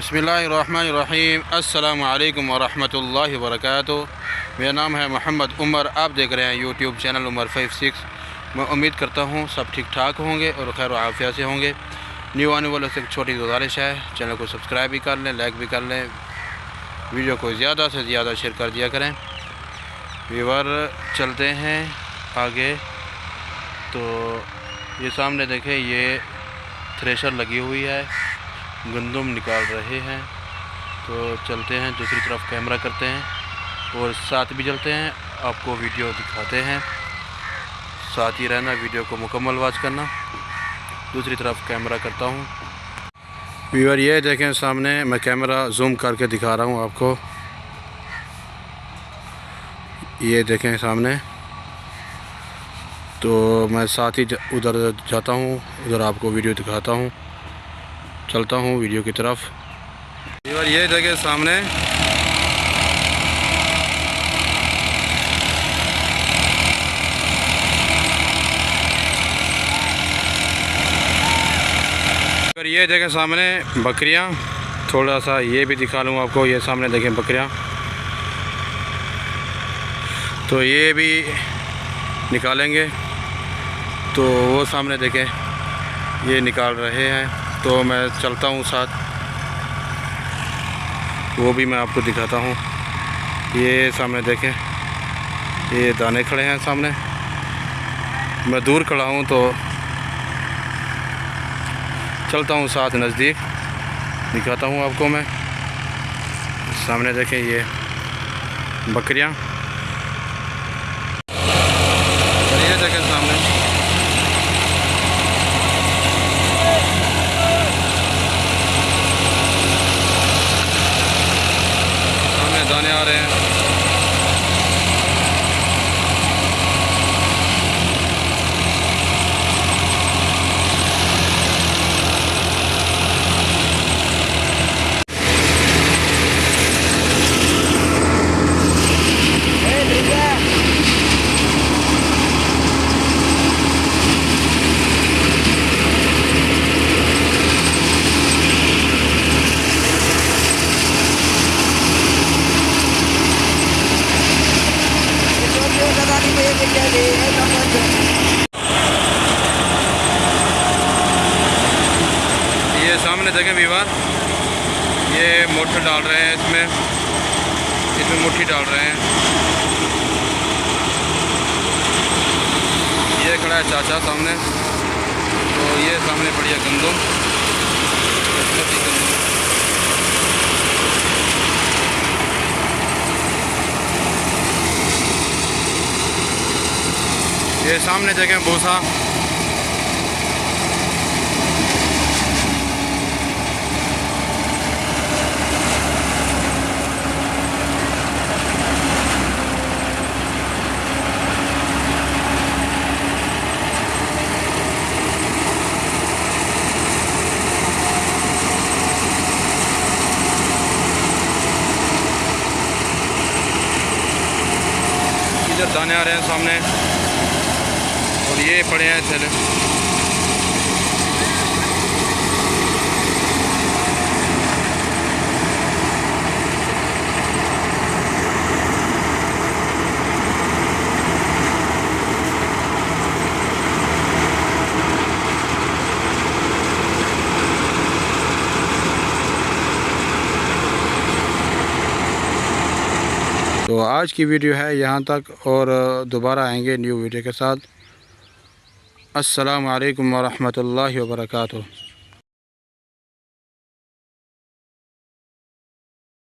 बिस्मिल्लाहिर्रहमानिर्रहीम। अस्सलामु अलैकुम वरहमतुल्लाहि वबरकातुहू। मेरा नाम है मोहम्मद उमर। आप देख रहे हैं यूट्यूब चैनल उमर 56। मैं उम्मीद करता हूँ सब ठीक ठाक होंगे और खैर आफियत से होंगे। न्यू आने वालों से एक छोटी गुजारिश है, चैनल को सब्सक्राइब भी कर लें, लाइक भी कर लें, वीडियो को ज़्यादा से ज़्यादा शेयर कर दिया करें। व्यूअर चलते हैं आगे। तो ये सामने देखें, ये थ्रेशर लगी हुई है, गंदम निकाल रहे हैं। तो चलते हैं, दूसरी तरफ कैमरा करते हैं और साथ भी चलते हैं, आपको वीडियो दिखाते हैं। साथ ही रहना, वीडियो को मुकम्मल वॉच करना। दूसरी तरफ कैमरा करता हूँ। व्यूअर ये देखें सामने, मैं कैमरा जूम करके दिखा रहा हूँ आपको। ये देखें सामने। तो मैं साथ ही उधर जाता हूँ, उधर आपको वीडियो दिखाता हूँ। चलता हूँ वीडियो की तरफ। व्यूअर ये देखें सामने, ये देखें सामने बकरियां। थोड़ा सा ये भी दिखा लूँ आपको। ये सामने देखें बकरियां, तो ये भी निकालेंगे। तो वो सामने देखें, ये निकाल रहे हैं। तो मैं चलता हूँ साथ, वो भी मैं आपको दिखाता हूँ। ये सामने देखें, ये दाने खड़े हैं सामने। मैं दूर खड़ा हूँ तो चलता हूँ साथ, नज़दीक दिखाता हूँ आपको मैं। सामने देखें ये बकरियाँ, ये देखें सामने। सामने दाने आ रहे हैं। ये सामने देखें व्यूअर, ये मोटर डाल रहे हैं, इसमें मुट्ठी डाल रहे हैं। ये खड़ा है चाचा सामने। तो ये सामने पड़ी है गंदम। ये सामने देखें भूसा। इधर दाने आ रहे हैं सामने, और ये पड़े हैं थैले। तो आज की वीडियो है यहाँ तक, और दोबारा आएंगे न्यू वीडियो के साथ। अस्सलामु अलैकुम वरहमतुल्लाहि वबरकातुहू।